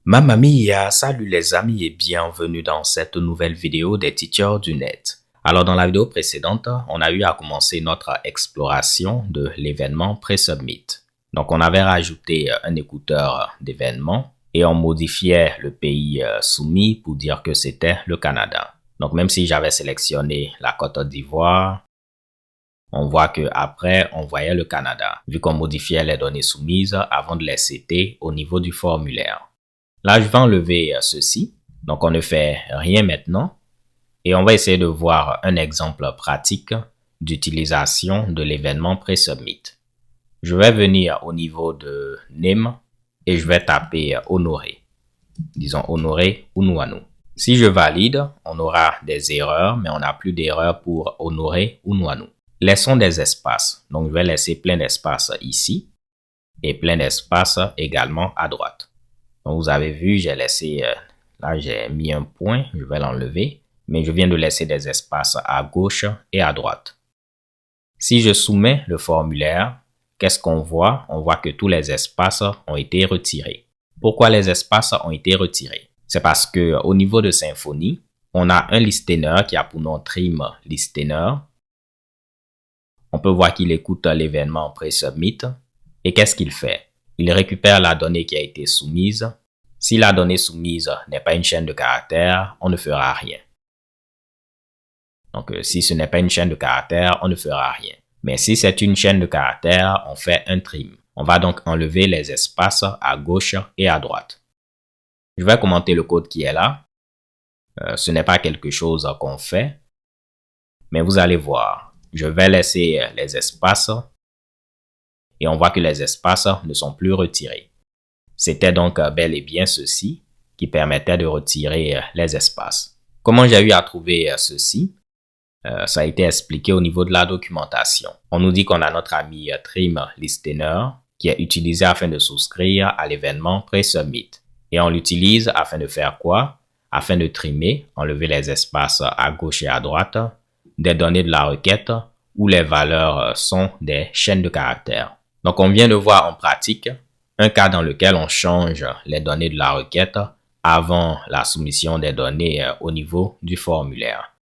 Mamma mia, salut les amis et bienvenue dans cette nouvelle vidéo des Teachers du Net. Alors dans la vidéo précédente, on a eu à commencer notre exploration de l'événement Pre-Submit. Donc on avait rajouté un écouteur d'événement et on modifiait le pays soumis pour dire que c'était le Canada. Donc même si j'avais sélectionné la Côte d'Ivoire, on voit que après on voyait le Canada, vu qu'on modifiait les données soumises avant de les setter au niveau du formulaire. Là, je vais enlever ceci. Donc, on ne fait rien maintenant. Et on va essayer de voir un exemple pratique d'utilisation de l'événement Pre-Submit. Je vais venir au niveau de Name et je vais taper Honoré. Disons Honoré Unwanu. Si je valide, on aura des erreurs, mais on n'a plus d'erreurs pour Honoré Unwanu. Laissons des espaces. Donc, je vais laisser plein d'espaces ici et plein d'espaces également à droite. Donc, vous avez vu, j'ai laissé, là j'ai mis un point, je vais l'enlever, mais je viens de laisser des espaces à gauche et à droite. Si je soumets le formulaire, qu'est-ce qu'on voit? On voit que tous les espaces ont été retirés. Pourquoi les espaces ont été retirés? C'est parce que au niveau de Symfony, on a un listener qui a pour nom Trim Listener. On peut voir qu'il écoute l'événement Pre-Submit. Et qu'est-ce qu'il fait? Il récupère la donnée qui a été soumise. Si la donnée soumise n'est pas une chaîne de caractères, on ne fera rien. Donc, si ce n'est pas une chaîne de caractères, on ne fera rien. Mais si c'est une chaîne de caractères, on fait un trim. On va donc enlever les espaces à gauche et à droite. Je vais commenter le code qui est là. Ce n'est pas quelque chose qu'on fait. Mais vous allez voir, je vais laisser les espaces. Et on voit que les espaces ne sont plus retirés. C'était donc bel et bien ceci qui permettait de retirer les espaces. Comment j'ai eu à trouver ceci? Ça a été expliqué au niveau de la documentation. On nous dit qu'on a notre ami Trim Listener qui est utilisé afin de souscrire à l'événement Pre-Submit. Et on l'utilise afin de faire quoi? Afin de trimer, enlever les espaces à gauche et à droite des données de la requête où les valeurs sont des chaînes de caractères. Donc, on vient de voir en pratique un cas dans lequel on change les données de la requête avant la soumission des données au niveau du formulaire.